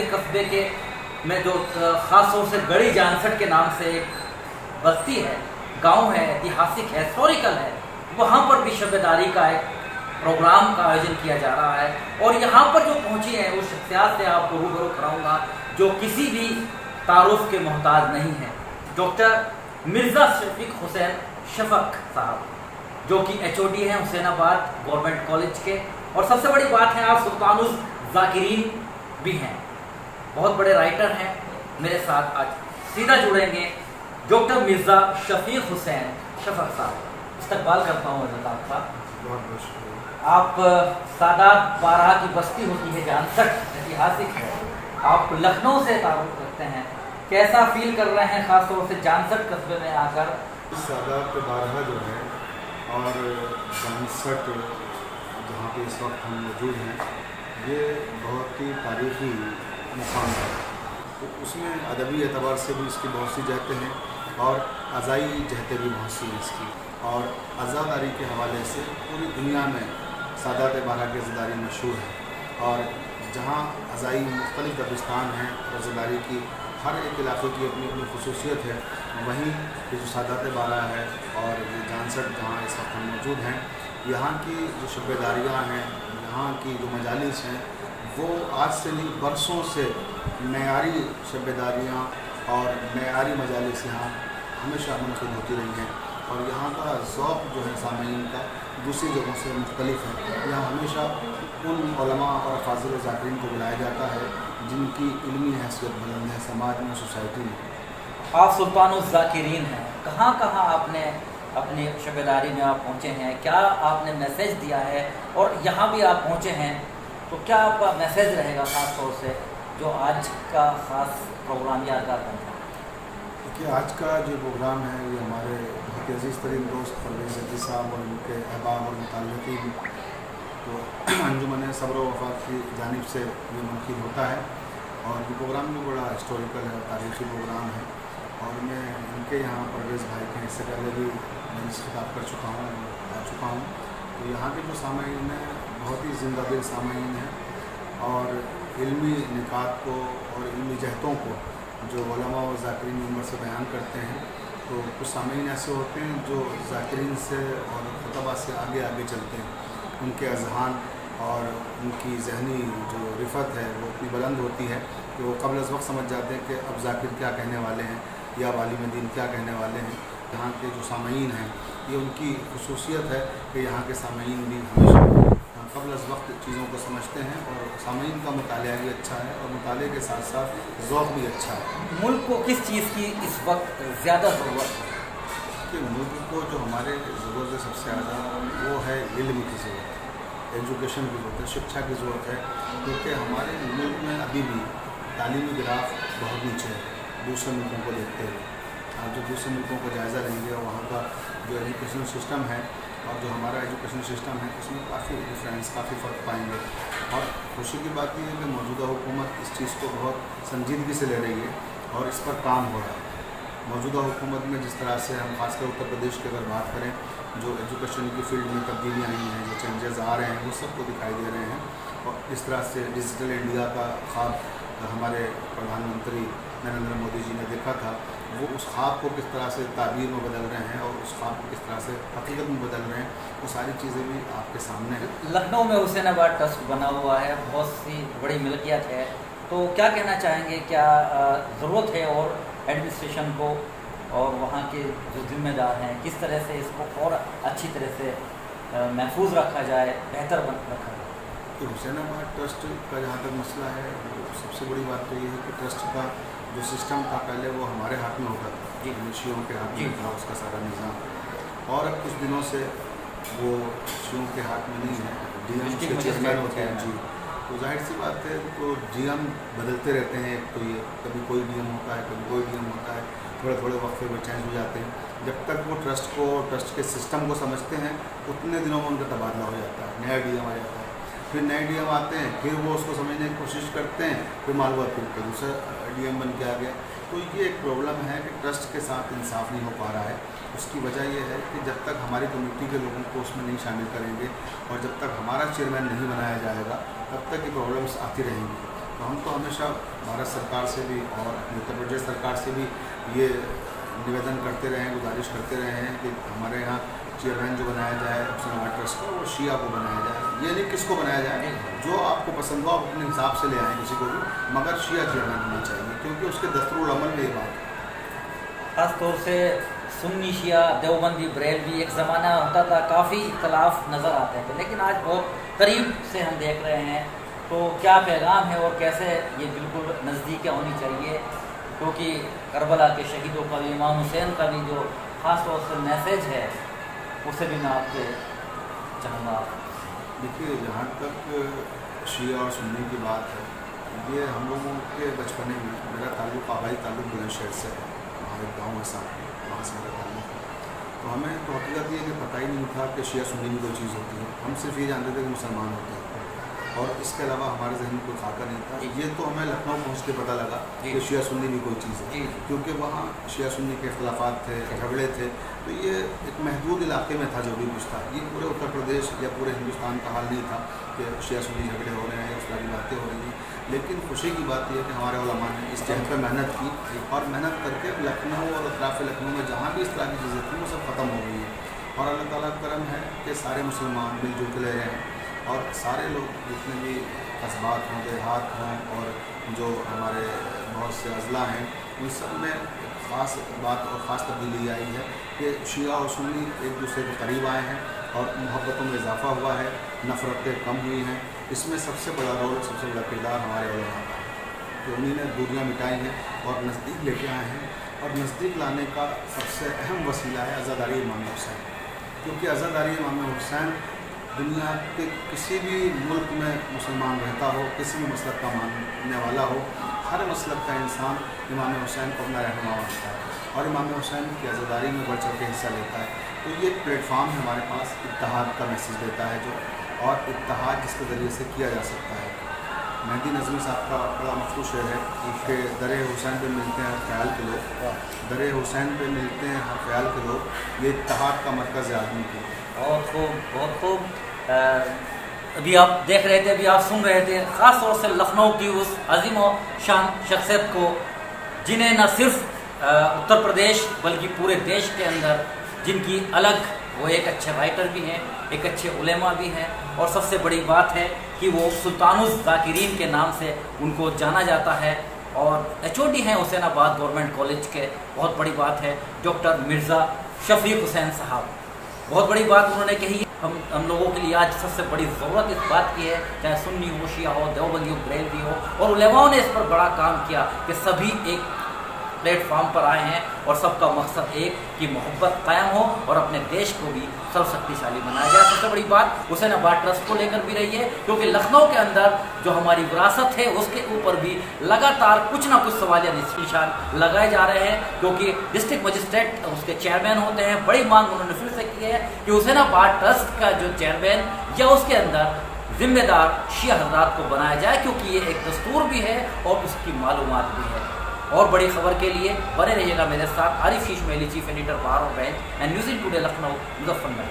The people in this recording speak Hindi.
ऐतिहासिक कस्बे के में जो ख़ास तौर से गढ़ी जानसठ के नाम से एक बस्ती है, गांव है, ऐतिहासिक है, हिस्टोरिकल है, वहाँ पर भी शबेदारी का एक प्रोग्राम का आयोजन किया जा रहा है। और यहाँ पर जो पहुँची हैं उस शख्सियत से आपको रूबरू कराऊंगा जो किसी भी तारुफ के मोहताज नहीं है। डॉक्टर मिर्ज़ा शफीक हुसैन शफक साहब, जो कि HOD हैं हुसैनाबाद गवर्नमेंट कॉलेज के, और सबसे बड़ी बात है आप सुल्तानुल ज़ाकिरीन भी हैं, बहुत बड़े राइटर हैं। मेरे साथ आज सीधा जुड़ेंगे डॉक्टर मिर्ज़ा शफीक हुसैन शफक साहब। इस्तकबाल करता हूँ हज़रत आपका। बहुत बहुत शुक्रिया। आप सादात बारह की बस्ती होती है जानसठ, ऐतिहासिक है, आप लखनऊ से ताल्लुक़ रखते हैं, कैसा फील कर रहे हैं ख़ास तौर से जानसठ कस्बे में आकर? सादात बारह जो है और जानसठ जहाँ पे इस वक्त हम मौजूद हैं, ये बहुत ही तारीख़ी मुकाम है। तो उसमें अदबी एतबार से भी इसकी बहुत सी जहतें हैं और अज़ाई जहतें भी बहुत सी हैं इसकी। और अज़ादारी के हवाले से पूरी दुनिया में सादात बारह की अज़ादारी मशहूर है। और जहाँ अज़ाई मुख्तलिफ़ दबिस्तान हैं, अज़ादारी की हर एक इलाके की अपनी अपनी खसूसियत है, वहीं ये जो सादात बारह है और ये जानसठ जहाँ इस वक्त हम मौजूद हैं, यहाँ की जो शबेदारियाँ हैं, यहाँ की जो मजालिस हैं, वो आज से नहीं बरसों से मयारी शबेदारियाँ और मयारी मजालिस यहाँ हमेशा मुनक़िद होती रही हैं। और यहाँ का ज़ौक़ जो है सामीन का दूसरी जगहों से मुख्तलिफ है। यहाँ हमेशा उन उलमा और फाज़िल ज़ाकिरीन को बुलाया जाता है जिनकी इल्मी हैसियत बुलंद है समाज में, सोसाइटी में। आप सुल्तानुल ज़ाकिरीन हैं, कहाँ कहाँ आपने अपनी शबेदारी में आप पहुँचे हैं, क्या आपने मैसेज दिया है, और यहाँ भी आप पहुँचे हैं तो क्या आपका मैसेज रहेगा ख़ास तौर से जो आज का ख़ास प्रोग्राम यादगार बनता है? देखिए, आज का जो प्रोग्राम है ये हमारे बहुत अजीज़ तरीन दोस्त परवेज़ अज़ीज़ साहब और उनके अहबाब और मुताल्लिक़ीन तो अंजुमन सब्र व वफ़ात की जानिब से ये मुनक़िद होता है। और ये प्रोग्राम भी बड़ा हिस्टोरिकल है, तारीख़ी प्रोग्राम है। और मैं इनके यहाँ परवेज़ भाई के इससे पहले भी मैं इस खिताब कर चुका हूँ, आ चुका हूँ। तो यहाँ के जो सामाईन हैं बहुत ही ज़िंदा दिल सामाईन हैं और इल्मी निकात को और इल्मी जहतों को जो उलमा और ज़ाकिरीन उम्र से बयान करते हैं। तो कुछ सामीन ऐसे होते हैं जो ज़ाकिरीन से और खुतबा से आगे आगे चलते हैं, उनके अज़हान और उनकी ज़हनी जो रिफ़त है वो इतनी बुलंद होती है कि वो क़ब्ल अज़ वक्त समझ जाते हैं कि अब ज़ाकिर क्या कहने वाले हैं या वालिम दीन क्या कहने वाले हैं। यहाँ के जो सामीन हैं ये उनकी खसूसियत है कि यहाँ के सामीन भी हमेशा क़ब्ल अज़ वक्त चीज़ों को समझते हैं और सामीन का मुतालिया भी अच्छा है और मुताले के साथ साथ ज़ौक़ भी अच्छा है। मुल्क को किस चीज़ की इस वक्त ज़्यादा ज़रूरत है? कि मुल्क को जो हमारे ज़रूरत है सबसे ज़्यादा वो है इल्म की ज़रूरत है, एजुकेशन की ज़रूरत है, शिक्षा की ज़रूरत है। क्योंकि हमारे मुल्क में अभी भी तालीमी ग्राफ बहुत नीचे है दूसरे मुल्कों को देखते हुए। आप जो दूसरे मुल्कों का जायज़ा लेंगे और वहाँ का जो एजुकेशन सिस्टम है और जो हमारा एजुकेशन सिस्टम है उसमें काफ़ी डिफरेंस, काफ़ी फ़र्क पाएंगे। और खुशी की बात यह है कि मौजूदा हुकूमत इस चीज़ को बहुत संजीदगी से ले रही है और इस पर काम हो रहा है। मौजूदा हुकूमत में जिस तरह से हम खासकर उत्तर प्रदेश की अगर बात करें, जो एजुकेशन की फील्ड में तब्दीलियाँ आई हैं, जो चेंजेस आ रहे हैं वो सबको दिखाई दे रहे हैं। और इस तरह से डिजिटल इंडिया का ख्वाब हमारे प्रधानमंत्री नरेंद्र मोदी जी ने देखा था, वो उस ख्वाब को किस तरह से ताबीर में बदल रहे हैं और उस ख्वाब को किस तरह से हकीकत में बदल रहे हैं, वो सारी चीज़ें भी आपके सामने हैं। लखनऊ में हुसैनाबाद ट्रस्ट बना हुआ है, बहुत सी बड़ी मिल्कियत है, तो क्या कहना चाहेंगे, क्या ज़रूरत है और एडमिनिस्ट्रेशन को और वहाँ के जो जिम्मेदार हैं किस तरह से इसको और अच्छी तरह से महफूज रखा जाए, बेहतर रखा जाए? तो हुसैनाबाद ट्रस्ट का जहाँ तक मसला है, सबसे बड़ी बात तो ये है कि ट्रस्ट का जो सिस्टम था पहले वो हमारे हाथ में होता था, जी शियों के हाथ में था उसका सारा निज़ाम, और अब कुछ दिनों से वो शियों के हाथ में नहीं है, डीएम के चेयरमैन होते हैं जी। तो जाहिर सी बात है, तो डीएम बदलते रहते हैं, तो ये कभी कोई डीएम होता है, कभी कोई डीएम होता है, थोड़े थोड़े वक्फे में चेंज हो जाते हैं। जब तक वो ट्रस्ट को, ट्रस्ट के सिस्टम को समझते हैं उतने दिनों में उनका तबादला हो जाता है, नया डीएम आ जाता है, फिर नए डीएम आते हैं, फिर वो उसको समझने की कोशिश करते हैं, फिर मालूम फिर दूसरा डीएम बन के आ गया। तो ये एक प्रॉब्लम है कि ट्रस्ट के साथ इंसाफ नहीं हो पा रहा है। उसकी वजह यह है कि जब तक हमारी कमेटी के लोगों को उसमें नहीं शामिल करेंगे और जब तक हमारा चेयरमैन नहीं बनाया जाएगा तब तक ये प्रॉब्लम्स आती रहेंगी। तो हम तो हमेशा भारत सरकार से भी और उत्तर प्रदेश सरकार से भी ये निवेदन करते रहे हैं, गुजारिश करते रहे हैं कि हमारे यहाँ चेयरमैन जो बनाया जाए मुस्लिम नमाज ट्रस्ट का, वो शिया को बनाया जाए। ये नहीं किसको बनाया जाए, जो आपको पसंद हो आप अपने हिसाब से ले आएँ किसी को भी, मगर शिया चेयरमैन होना चाहिए, क्योंकि उसके दस्तूर अमल में ये बात है। ख़ास तौर से सुन्नी शिया, देवबंदी, बरेलवी, एक ज़माना होता था काफ़ी इख्तलाफ नज़र आते थे, लेकिन आज बहुत करीब से हम देख रहे हैं। तो क्या पैगाम है और कैसे ये बिल्कुल नज़दीक होनी चाहिए, क्योंकि करबला के शहीदों का भी, इमाम हुसैन का भी जो ख़ास तौर से मैसेज है, उसे भी मैं आपसे चाहूँगा। देखिए, जहाँ तक शिया और सुन्नी की बात है, ये हम लोगों के बचपने में, मेरा ताल्लुक़ आबाई ताल्लुक़ बुलंदशहर से है, वहाँ एक गाँव है साथ, वहाँ से मेरा ताल्लुक़ है। तो हमें तो हकीकत ये कि पता ही नहीं था कि शिया सुन्नी में कोई चीज़ होती है। हम सिर्फ ये जानते थे कि मुसलमान होते हैं, और इसके अलावा हमारे जहन में कोई खाका नहीं था। ये तो हमें लखनऊ पहुँच के पता लगा कि शिया सुन्नी भी कोई चीज़ है, क्योंकि वहाँ शिया सुन्नी के इख्तलाफात थे, झगड़े थे। तो ये एक महदूद इलाके में था जो भी कुछ था। ये पूरे उत्तर प्रदेश या पूरे हिंदुस्तान का हाल नहीं था कि शिया सुन्नी झगड़े हो रहे हैं या उस तरह की बातें हो रही हैं। लेकिन खुशी की बात यह है कि हमारे उलमा ने इस जहद पर मेहनत की, और मेहनत करके लखनऊ और अतराफ़ लखनऊ में जहाँ भी इस तरह की चीज़ें थी वो सब ख़त्म हो गई है। और अल्लाह ताला का करम है कि सारे मुसलमान मिलजुल के ले रहे हैं, और सारे लोग जितने भी कस्बात हों, देहात हों, और जो हमारे बहुत से अज़ला हैं, उन सब में ख़ास बात और ख़ास तब्दीली आई है कि शिया और सुन्नी एक दूसरे के करीब आए हैं और मोहब्बतों में इजाफ़ा हुआ है, नफ़रतें कम हुई हैं। इसमें सबसे बड़ा रोल, सबसे बड़ा किरदार हमारे उलमा का है कि उन्हीं ने दूरियाँ मिटाई हैं और नज़दीक लेके आए हैं। और नज़दीक लाने का सबसे अहम वसीला है अज़ादारी इमाम हुसैन, क्योंकि अज़ादारी इमाम हुसैन दुनिया के किसी भी मुल्क में मुसलमान रहता हो, किसी भी मसलक का मानने वाला हो, हर मसलक का इंसान इमाम हुसैन को अपना रहनुमा मानता है और इमाम हुसैन की अज़ादारी में बढ़ चढ़ के हिस्सा लेता है। तो ये प्लेटफार्म हमारे पास इत्तेहाद का मैसेज देता है जो, और इत्तेहाद जिसके ज़रिए से किया जा सकता है। मेहदी नज़मी साहब का बड़ा मशहूर शेर है कि दरे हुसैन पे मिलते हैं हर ख्याल के लोग, दरे हुसैन पे मिलते हैं हर ख्याल के लोग, ये इत्तेहाद का मरकज़ आदमी की। बहुत खूब, बहुत खूब। अभी आप देख रहे थे, अभी आप सुन रहे थे, ख़ास तौर से लखनऊ की उस अजीम व शान शख्सियत को, जिन्हें न सिर्फ उत्तर प्रदेश बल्कि पूरे देश के अंदर, जिनकी अलग, वो एक अच्छे राइटर भी हैं, एक अच्छे उलेमा भी हैं, और सबसे बड़ी बात है कि वो सुल्तानुज़ ज़ाकिरीन के नाम से उनको जाना जाता है, और HOD हैं हुसैनाबाद गवर्नमेंट कॉलेज के। बहुत बड़ी बात है, डॉक्टर मिर्ज़ा शफीक हुसैन साहब, बहुत बड़ी बात उन्होंने कही। हम लोगों के लिए आज सबसे बड़ी ज़रूरत इस बात की है, चाहे सुन्नी हो, शिया हो, देवबंदी हो, बरेलवी हो, और उलेमाओं ने इस पर बड़ा काम किया कि सभी एक प्लेटफार्म पर आए हैं और सबका मकसद एक कि मोहब्बत कायम हो और अपने देश को भी सर्वशक्तिशाली बनाया जाए। सबसे बड़ी बात हुसैनाबाद ट्रस्ट को लेकर भी रही है, क्योंकि लखनऊ के अंदर जो हमारी विरासत है उसके ऊपर भी लगातार कुछ ना कुछ सवालिया निशान लगाए जा रहे हैं, क्योंकि डिस्ट्रिक्ट मजिस्ट्रेट उसके चेयरमैन होते हैं। बड़ी मांग उन्होंने फिर से की है कि हुसैनाबाद ट्रस्ट का जो चेयरमैन या उसके अंदर जिम्मेदार शिया हज़रात को बनाया जाए, क्योंकि ये एक दस्तूर भी है और उसकी मालूमात भी है। और बड़ी खबर के लिए बने रहिएगा मेरे साथ। आरिफ शीश मेहली, चीफ एडिटर बार और bench and news in today Lucknow, Muzaffarnagar.